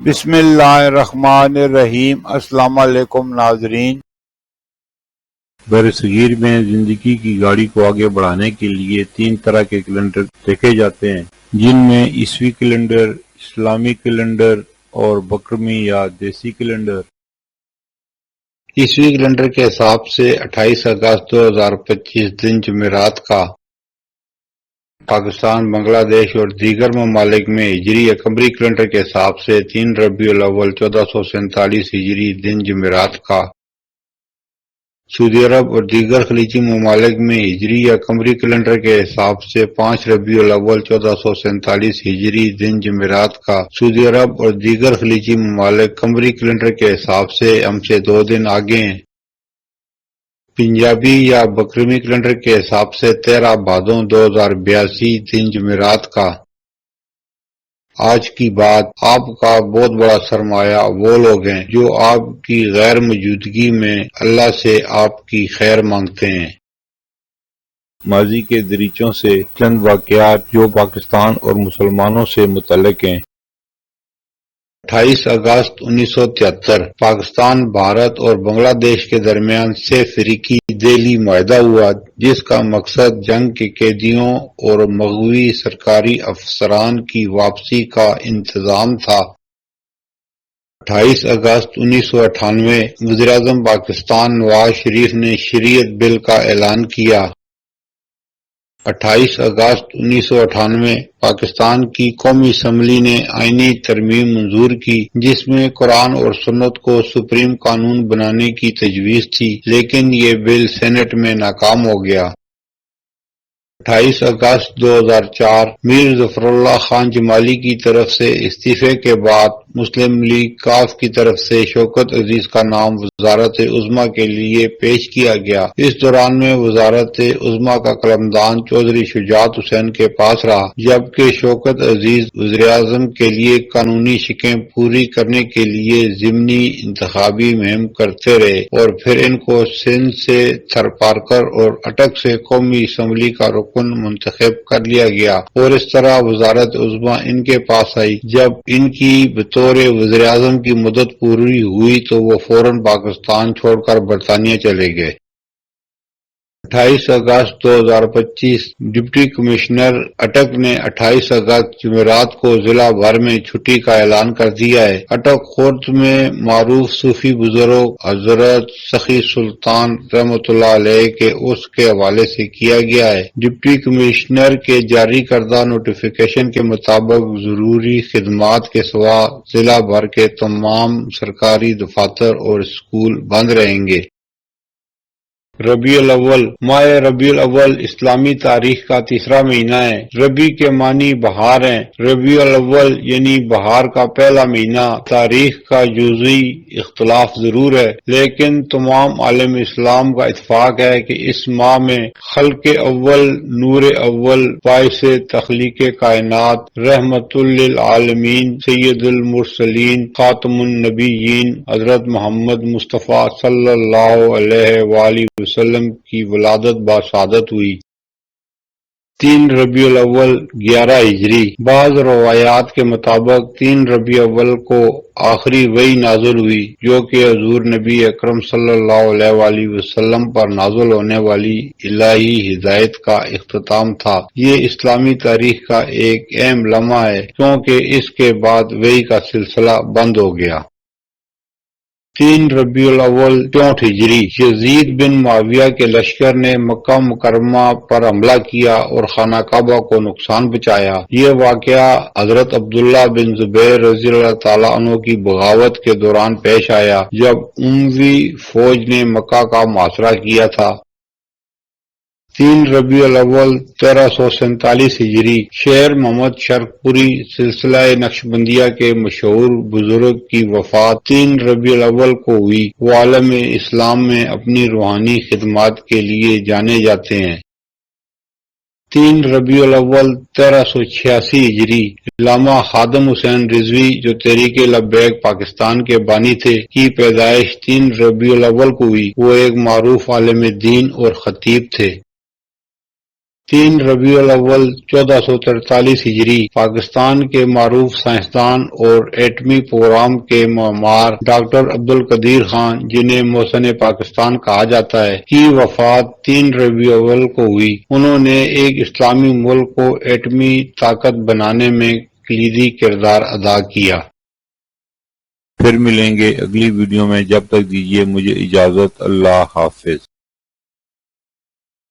بسم اللہ الرحمن الرحیم۔ السلام علیکم ناظرین۔ برصغیر میں زندگی کی گاڑی کو آگے بڑھانے کے لیے 3 طرح کے کیلنڈر دیکھے جاتے ہیں، جن میں عیسوی کیلنڈر، اسلامی کیلنڈر اور بکرمی یا دیسی کیلنڈر۔ عیسوی کیلنڈر کے حساب سے 28 اگست 2025 دن جمعرات کا پاکستان، بنگلہ دیش اور دیگر ممالک میں ہجری یا قمری کیلنڈر کے حساب سے 3 ربیع الاول 1447 ہجری دن جمعرات کا سعودی عرب اور دیگر خلیجی ممالک میں ہجری یا قمری کیلنڈر کے حساب سے 5 ربیع الاول 1447 ہجری دن جمعرات کا سعودی عرب اور دیگر خلیجی ممالک قمری کیلنڈر کے حساب سے ہم سے 2 دن آگے ہیں۔ پنجابی یا بکرمی کیلنڈر کے حساب سے 13 بھادوں 2082 دن جمعرات کا۔ آج کی بات، آپ کا بہت بڑا سرمایہ وہ لوگ ہیں جو آپ کی غیر موجودگی میں اللہ سے آپ کی خیر مانگتے ہیں۔ ماضی کے دریچوں سے چند واقعات جو پاکستان اور مسلمانوں سے متعلق ہیں۔ 28 اگست 1973 پاکستان، بھارت اور بنگلہ دیش کے درمیان 6 فریقی دہلی معاہدہ ہوا، جس کا مقصد جنگ کے قیدیوں اور مغوی سرکاری افسران کی واپسی کا انتظام تھا۔ 28 اگست 1998 وزیراعظم پاکستان نواز شریف نے شریعت بل کا اعلان کیا۔ 28 اگست 1998 پاکستان کی قومی اسمبلی نے آئینی ترمیم منظور کی، جس میں قرآن اور سنت کو سپریم قانون بنانے کی تجویز تھی، لیکن یہ بل سینیٹ میں ناکام ہو گیا۔ 28 اگست 2004 میر ظفر اللہ خان جمالی کی طرف سے استعفے کے بعد مسلم لیگ کاف کی طرف سے شوکت عزیز کا نام وزارت عظمیٰ کے لیے پیش کیا گیا۔ اس دوران میں وزارت عظمیٰ کا قلمدان چودھری شجاعت حسین کے پاس رہا، جبکہ شوکت عزیز وزیراعظم کے لیے قانونی شقیں پوری کرنے کے لیے ضمنی انتخابی مہم کرتے رہے، اور پھر ان کو سندھ سے تھرپارکر اور اٹک سے قومی اسمبلی کا رکن منتخب کر لیا گیا، اور اس طرح وزارت عظمیٰ ان کے پاس آئی۔ جب ان کی بطور وزیر اعظم کی مدت پوری ہوئی تو وہ فوراً پاکستان چھوڑ کر برطانیہ چلے گئے۔ 28 اگست 2025 ڈپٹی کمشنر اٹک نے 28 اگست جمعرات کو ضلع بھر میں چھٹی کا اعلان کر دیا ہے۔ اٹک خرد میں معروف صوفی بزرگ حضرت سخی سلطان رحمۃ اللہ علیہ کے عرس کے حوالے سے کیا گیا ہے۔ ڈپٹی کمشنر کے جاری کردہ نوٹیفیکیشن کے مطابق ضروری خدمات کے سوا ضلع بھر کے تمام سرکاری دفاتر اور اسکول بند رہیں گے۔ ربیع الاول ماہ ربیع الاول اسلامی تاریخ کا تیسرا مہینہ ہے۔ ربیع کے معنی بہار ہیں۔ ربیع الاول یعنی بہار کا پہلا مہینہ۔ تاریخ کا جزوی اختلاف ضرور ہے، لیکن تمام عالم اسلام کا اتفاق ہے کہ اس ماہ میں خلق اول، نور اول، باعث تخلیق کائنات، رحمت للعالمین، سید المرسلین، خاتم النبیین حضرت محمد مصطفیٰ صلی اللہ علیہ وآلہ وسلم کی ولادت بسعادت ہوئی۔ 3 ربیع الاول 11 ہجری۔ بعض روایات کے مطابق 3 ربیع الاول کو آخری وحی نازل ہوئی، جو کہ حضور نبی اکرم صلی اللہ علیہ وآلہ وسلم پر نازل ہونے والی الہی ہدایت کا اختتام تھا۔ یہ اسلامی تاریخ کا ایک اہم لمحہ ہے، کیونکہ اس کے بعد وحی کا سلسلہ بند ہو گیا۔ 3 ربیع الاول 64 ہجری۔ یزید بن معاویہ کے لشکر نے مکہ مکرمہ پر حملہ کیا اور خانہ کعبہ کو نقصان پہنچایا۔ یہ واقعہ حضرت عبداللہ بن زبیر رضی اللہ تعالیٰ عنہ کی بغاوت کے دوران پیش آیا، جب اموی فوج نے مکہ کا محاصرہ کیا تھا۔ 3 ربیع الاول 1347 ہجری۔ شیر محمد شرق پوری سلسلہ نقشبندیہ کے مشہور بزرگ کی وفات 3 ربیع الاول کو ہوئی۔ وہ عالم اسلام میں اپنی روحانی خدمات کے لیے جانے جاتے ہیں۔ 3 ربیع الاول 1386 ہجری۔ علامہ خادم حسین رضوی، جو تحریک لبیک پاکستان کے بانی تھے، کی پیدائش 3 ربیع الاول کو ہوئی۔ وہ ایک معروف عالم دین اور خطیب تھے۔ 3 ربیع الاول 1443 ہجری پاکستان کے معروف سائنسدان اور ایٹمی پروگرام کے معمار ڈاکٹر عبدالقدیر خان، جنہیں محسن پاکستان کہا جاتا ہے، کی وفات 3 ربیع الاول کو ہوئی۔ انہوں نے ایک اسلامی ملک کو ایٹمی طاقت بنانے میں کلیدی کردار ادا کیا۔ پھر ملیں گے اگلی ویڈیو میں، جب تک دیجیے مجھے اجازت، اللہ حافظ۔